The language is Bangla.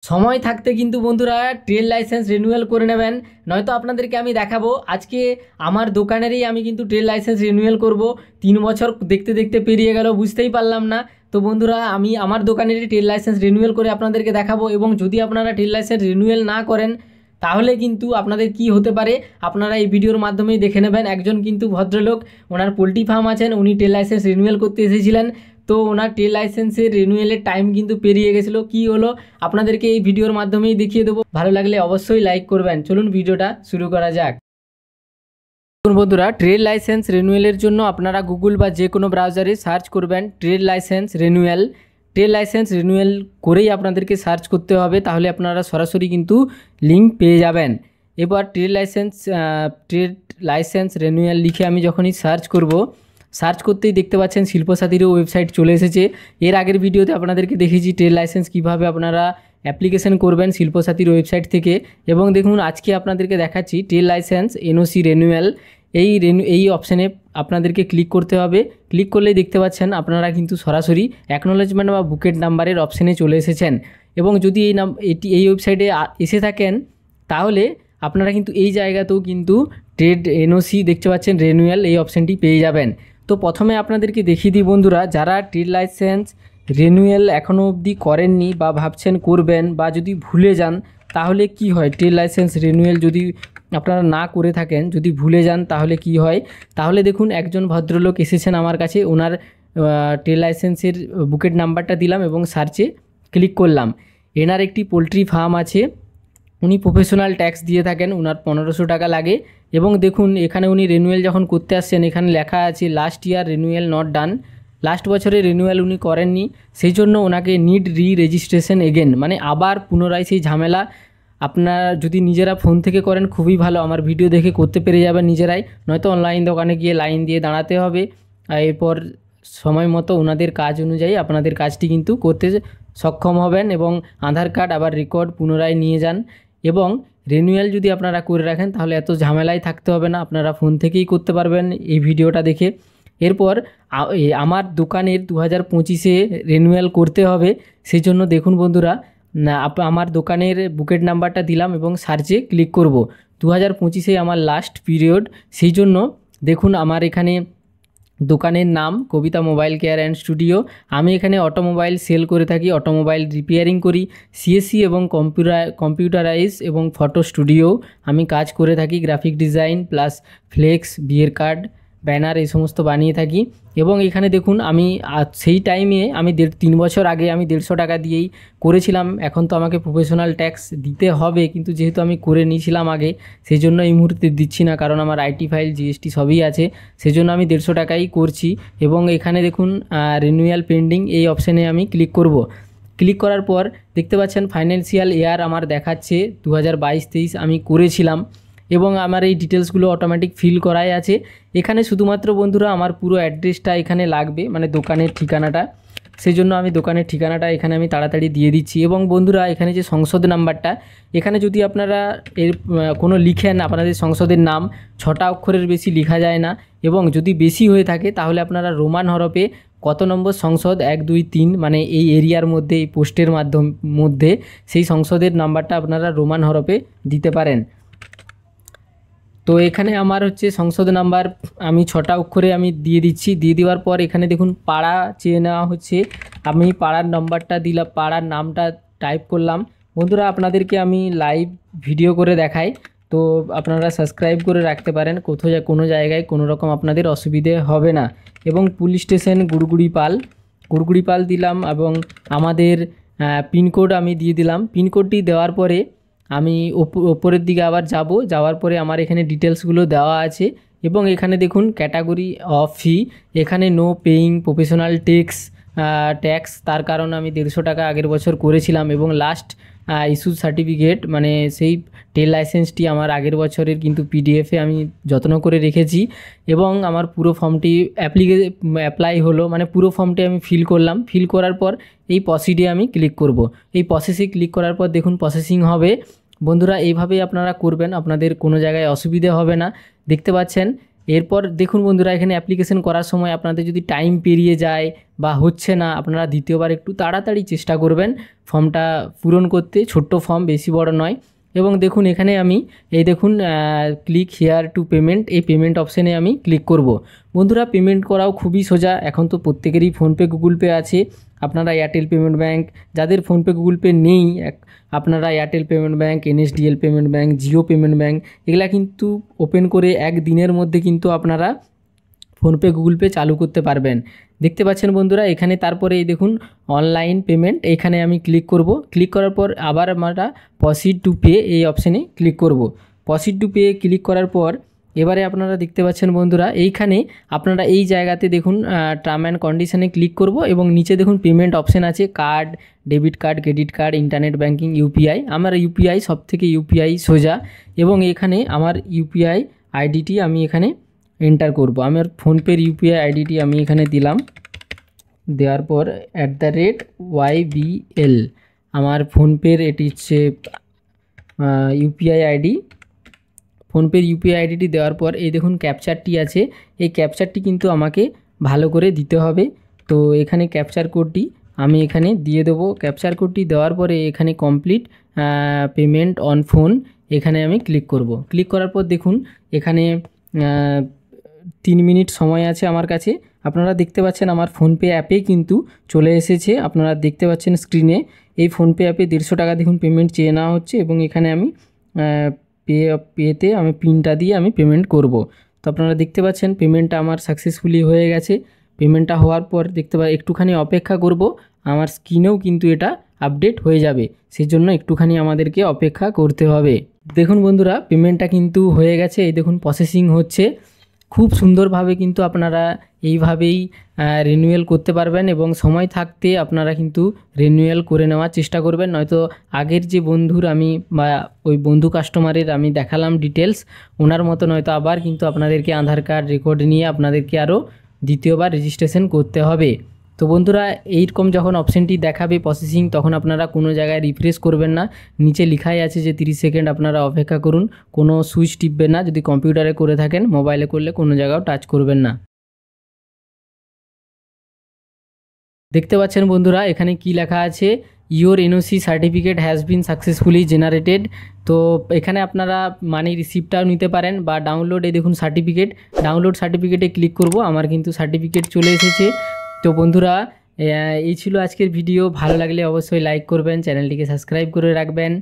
সময় থাকতে কিন্তু বন্ধুরা ট্রেড লাইসেন্স রিনিউয়াল করে নেবেন, নয়তো আপনাদেরকে আমি দেখাবো আজকে আমার দোকানেরই আমি কিন্তু ট্রেড লাইসেন্স রিনিউয়াল করব। 3 বছর দেখতে দেখতে পেরিয়ে গেল, বুঝতেই পারলাম না। তো বন্ধুরা আমি আমার দোকানেরই ট্রেড লাইসেন্স রিনিউয়াল করে আপনাদেরকে দেখাবো, এবং যদি আপনারা ট্রেড লাইসেন্স রিনিউয়াল না করেন তাহলে কিন্তু আপনাদের কি হতে পারে আপনারা এই ভিডিওর মাধ্যমেই দেখে নেবেন। একজন কিন্তু ভদ্রলোক, ওনার পোলট্রি ফার্ম আছেন, উনি ট্রেড লাইসেন্স রিনিউয়াল করতে এসেছিলেন। তো ওনার ট্রেড লাইসেন্সের রিনিউয়ালের টাইম কিন্তু পেরিয়ে গেছিলো। কী হলো আপনাদেরকে এই ভিডিওর মাধ্যমেই দেখিয়ে দেবো। ভালো লাগলে অবশ্যই লাইক করবেন। চলুন ভিডিওটা শুরু করা যাক। দেখুন বন্ধুরা, ট্রেড লাইসেন্স রিনিউয়ালের জন্য আপনারা গুগল বা যে কোনো ব্রাউজারে সার্চ করবেন trade licence renewal. Trade licence renewal করেই আপনাদেরকে সার্চ করতে হবে, তাহলে আপনারা সরাসরি কিন্তু লিঙ্ক পেয়ে যাবেন। এবার ট্রেড লাইসেন্স রিনিউয়াল লিখে আমি যখনই সার্চ করব, সার্চ করতেই দেখতে পাচ্ছেন শিল্পসাথীরও ওয়েবসাইট চলে এসেছে। এর আগের ভিডিওতে আপনাদেরকে দেখেছি ট্রেড লাইসেন্স কীভাবে আপনারা অ্যাপ্লিকেশন করবেন শিল্পসাথীর ওয়েবসাইট থেকে। এবং দেখুন আজকে আপনাদেরকে দেখাচ্ছি ট্রেড লাইসেন্স এনওসি রিনিউয়াল। এই অপশানে আপনাদেরকে ক্লিক করতে হবে। ক্লিক করলেই দেখতে পাচ্ছেন আপনারা কিন্তু সরাসরি অ্যাকনোলেজমেন্ট বা বুকেট নাম্বারের অপশানে চলে এসেছেন। এবং যদি এই ওয়েবসাইটে এসে থাকেন তাহলে আপনারা কিন্তু এই জায়গাতেও কিন্তু ট্রেড এনওসি দেখতে পাচ্ছেন রিনিউয়াল, এই অপশানটি পেয়ে যাবেন। তো প্রথমে আপনাদেরকে দেখিয়ে দিই বন্ধুরা, যারা ট্রেড লাইসেন্স রিনিউয়াল এখনও অবধি করেননি বা ভাবছেন করবেন, বা যদি ভুলে যান তাহলে কি হয়, ট্রেড লাইসেন্স রিনিউয়াল যদি আপনারা না করে থাকেন, যদি ভুলে যান তাহলে কি হয়। তাহলে দেখুন একজন ভদ্রলোক এসেছেন আমার কাছে, ওনার ট্রেড লাইসেন্সের বুকেট নাম্বারটা দিলাম এবং সার্চে ক্লিক করলাম। এনার একটি পোলট্রি ফার্ম আছে, উনি প্রফেশনাল ট্যাক্স দিয়ে থাকেন, ওনার 1500 টাকা লাগে। এবং দেখুন এখানে উনি রিনিউয়াল যখন করতে আসছেন, এখানে লেখা আছে last year renewal not done. Last বছরে রিনিউয়াল উনি করেননি, সেই জন্য ওনাকে নিড রেজিস্ট্রেশন এগেন, মানে আবার পুনরায় সেই ঝামেলা। আপনারা যদি নিজেরা ফোন থেকে করেন খুবই ভালো, আমার ভিডিও দেখে করতে পেরে যাবেন নিজেরাই, নয়তো অনলাইন দোকানে গিয়ে লাইন দিয়ে দাঁড়াতে হবে। এরপর সময় মতো ওনাদের কাজ অনুযায়ী আপনাদের কাজটি কিন্তু করতে সক্ষম হবেন। এবং আধার কার্ড আবার রেকর্ড পুনরায় নিয়ে যান। এবং রিনিউয়াল যদি আপনারা করে রাখেন তাহলে এত ঝামেলায় থাকতে হবে না, আপনারা ফোন থেকেই করতে পারবেন এই ভিডিওটা দেখে। এরপর আমার দোকানের 2025-এ রিনিউয়াল করতে হবে, সেই জন্য দেখুন বন্ধুরা আমার দোকানের বুকেট নাম্বারটা দিলাম এবং সার্চে ক্লিক করব। 2025-এ আমার লাস্ট পিরিয়ড, সেই জন্য দেখুন আমার এখানে দোকানের নাম কবিতা মোবাইল কেয়ার অ্যান্ড স্টুডিও। আমি এখানে অটোমোবাইল সেল করে থাকি, অটোমোবাইল রিপেয়ারিং করি, সিএসসি এবং কম্পিউটারাইজ এবং ফটো স্টুডিও আমি কাজ করে থাকি, গ্রাফিক ডিজাইন প্লাস ফ্লেক্স, বিয়ের কার্ড, ব্যানার এই সমস্ত বানিয়ে থাকি। এবং এখানে দেখুন আমি সেই টাইমে আমি 3 বছর আগে আমি 150 টাকা দিয়েই করেছিলাম। এখন তো আমাকে প্রফেশনাল ট্যাক্স দিতে হবে, কিন্তু যেহেতু আমি করে নিয়েছিলাম আগে, সেই জন্য এই মুহূর্তে দিচ্ছি না, কারণ আমার আইটি ফাইল জিএসটি সবই আছে, সেই জন্য আমি 150 টাকাই করছি। এবং এখানে দেখুন রিনিউয়াল পেন্ডিং, এই অপশানে আমি ক্লিক করব। ক্লিক করার পর দেখতে পাচ্ছেন ফাইন্যান্সিয়াল ইয়ার আমার দেখাচ্ছে 2022-23 আমি করেছিলাম। এবং আমার এই ডিটেলসগুলো অটোমেটিক ফিল করাই আছে। এখানে শুধুমাত্র বন্ধুরা আমার পুরো অ্যাড্রেসটা এখানে লাগবে, মানে দোকানের ঠিকানাটা, সেই জন্য আমি দোকানের ঠিকানাটা এখানে আমি তাড়াতাড়ি দিয়ে দিচ্ছি। এবং বন্ধুরা এখানে যে সংসদ নাম্বারটা, এখানে যদি আপনারা এর কোনো লিখেন, আপনাদের সংসদের নাম 6টা অক্ষরের বেশি লেখা যায় না, এবং যদি বেশি হয়ে থাকে তাহলে আপনারা রোমান হরফে কত নম্বর সংসদ 1 2 3, মানে এই এরিয়ার মধ্যে এই পোস্টের মধ্যে সেই সংসদের নাম্বারটা আপনারা রোমান হরফে দিতে পারেন। তো এখানে আমার হচ্ছে সংসদ নাম্বার আমি 6টা অক্ষরে আমি দিয়ে দিচ্ছি। দিয়ে দেওয়ার পর এখানে দেখুন পাড়া চেয়ে নেওয়া হচ্ছে, আমি পাড়ার নাম্বারটা দিলাম, পাড়ার নামটা টাইপ করলাম। বন্ধুরা আপনাদেরকে আমি লাইভ ভিডিও করে দেখাই, তো আপনারা সাবস্ক্রাইব করে রাখতে পারেন, কোনো জায়গায় কোনো রকম আপনাদের অসুবিধে হবে না। এবং পুলিশ স্টেশন গুড়গুড়িপাল দিলাম, এবং আমাদের পিনকোড আমি দিয়ে দিলাম। পিনকোডটি দেওয়ার পরে আমি ওপরের দিকে আবার যাওয়ার পরে আমার এখানে ডিটেলসগুলো দেওয়া আছে। এবং এখানে দেখুন ক্যাটাগরি অফ ফি, এখানে নো পেইং প্রফেশনাল ট্যাক্স, তার কারণ আমি 150 টাকা আগের বছর করেছিলাম। এবং লাস্ট ইস্যু সার্টিফিকেট, মানে সেই ট্রেড লাইসেন্সটি আমার আগের বছরের কিন্তু পিডিএফে আমি যত্ন করে রেখেছি। এবং আমার পুরো ফর্মটি অ্যাপ্লাই হলো, মানে পুরো ফর্মটি আমি ফিল করলাম। ফিল করার পর এই প্রসিডে আমি ক্লিক করব। এই প্রসেসে ক্লিক করার পর দেখুন প্রসেসিং হবে। বন্ধুরা এইভাবেই আপনারা করবেন, আপনাদের কোনো জায়গায় অসুবিধে হবে না। দেখতে পাচ্ছেন এরপর দেখুন বন্ধুরা, এখানে অ্যাপ্লিকেশন করার সময় আপনাদের যদি টাইম পেরিয়ে যায় বা হচ্ছে না, আপনারা দ্বিতীয়বার একটু তাড়াতাড়ি চেষ্টা করবেন ফর্মটা পূরণ করতে। ছোট্ট ফর্ম, বেশি বড় নয়। এবং দেখুন এখানে আমি এই দেখুন ক্লিক হেয়ার টু পেমেন্ট, এই পেমেন্ট অপশানে আমি ক্লিক করব। বন্ধুরা পেমেন্ট করাও খুবই সোজা, এখন তো প্রত্যেকেরই ফোনপে গুগল পে আছে। আপনারা এয়ারটেল পেমেন্ট ব্যাঙ্ক, যাদের ফোনপে গুগল পে নেই আপনারা Airtel payment bank, NSDL payment bank, Jio payment bank এগুলা কিন্তু ওপেন করে একদিনের মধ্যে কিন্তু আপনারা ফোনপে গুগল পে চালু করতে পারবেন। দেখতে পাচ্ছেন বন্ধুরা এখানে, তারপরে এই দেখুন অনলাইন পেমেন্ট, এখানে আমি ক্লিক করব। ক্লিক করার পর আবার আমরা প্রসিড টু পে এই অপশানে ক্লিক করব। প্রসিড টু পে ক্লিক করার পর এবারে আপনারা দেখতে পাচ্ছেন বন্ধুরা, এইখানে আপনারা এই জায়গাতে দেখুন টার্ম অ্যান্ড কন্ডিশনে ক্লিক করব এবং নিচে দেখুন পেমেন্ট অপশান আছে, card, debit card, credit card, internet banking, UPI. আমার ইউপিআই সবথেকে ইউপিআই সোজা, এবং এখানে আমার ইউপিআই আইডিটি আমি এখানে এন্টার করব। আমার ফোনপের ইউপিআই আইডিটি আমি এখানে দিলাম। দেওয়ার পর @YBL আমার ফোনপের এটি হচ্ছে ইউপিআই আইডি। ফোনপের ইউপিআই আইডিটি দেওয়ার পর এই দেখুন ক্যাপচারটি আছে, এই ক্যাপচারটি কিন্তু আমাকে ভালো করে দিতে হবে। তো এখানে ক্যাপচার কোডটি আমি এখানে দিয়ে দেবো। ক্যাপচার কোডটি দেওয়ার পরে এখানে কমপ্লিট পেমেন্ট অন ফোন, এখানে আমি ক্লিক করব। ক্লিক করার পর দেখুন এখানে 3 মিনিট সময় আছে আমার কাছে। আপনারা দেখতে পাচ্ছেন আমার ফোনপে অ্যাপে কিন্তু চলে এসেছে, আপনারা দেখতে পাচ্ছেন স্ক্রিনে। এই ফোনপে অ্যাপে 150 টাকা দেখুন পেমেন্ট চেয়ে নেওয়া হচ্ছে, এবং এখানে আমি পেতে আমি পিনটা দিয়ে আমি পেমেন্ট করব। তো আপনারা দেখতে পাচ্ছেন পেমেন্টটা আমার সাকসেসফুলি হয়ে গেছে। পেমেন্টটা হওয়ার পর দেখতে একটুখানি অপেক্ষা করব, আমার স্ক্রিনেও কিন্তু এটা আপডেট হয়ে যাবে, সেজন্য একটুখানি আমাদেরকে অপেক্ষা করতে হবে। দেখুন বন্ধুরা পেমেন্টটা কিন্তু হয়ে গেছে, এই দেখুন প্রসেসিং হচ্ছে। খুব সুন্দরভাবে কিন্তু আপনারা এইভাবেই রিনিউয়াল করতে পারবেন, এবং সময় থাকতে আপনারা কিন্তু রিনিউয়াল করে নেওয়ার চেষ্টা করবেন। নয়তো আগের যে বন্ধুর আমি বা ওই বন্ধু কাস্টমারের আমি দেখালাম ডিটেলস, ওনার মতো নয়তো আবার কিন্তু আপনাদেরকে আধার কার্ড রেকর্ড নিয়ে আপনাদেরকে আরও দ্বিতীয়বার রেজিস্ট্রেশন করতে হবে। তো বন্ধুরা এইরকম যখন অপশানটি দেখাবে প্রসেসিং, তখন আপনারা কোনো জায়গায় রিফ্রেশ করবেন না, নিচে লেখাই আছে যে 30 সেকেন্ড আপনারা অপেক্ষা করুন, কোনো সুইচ টিপবেন না। যদি কম্পিউটারে করে থাকেন, মোবাইলে করলে কোনো জায়গাও টাচ করবেন না। দেখতে পাচ্ছেন বন্ধুরা এখানে কি লেখা আছে, your NOC certificate has been successfully generated. তো এখানে আপনারা মানি রিসিপ্টটাও নিতে পারেন বা ডাউনলোড, এই দেখুন সার্টিফিকেট, ডাউনলোড সার্টিফিকেটে ক্লিক করব, আমার কিন্তু সার্টিফিকেট চলে এসেছে। তো বন্ধুরা এই ছিল আজকের ভিডিও, ভালো লাগলে অবশ্যই লাইক করবেন, চ্যানেলটিকে সাবস্ক্রাইব করে রাখবেন।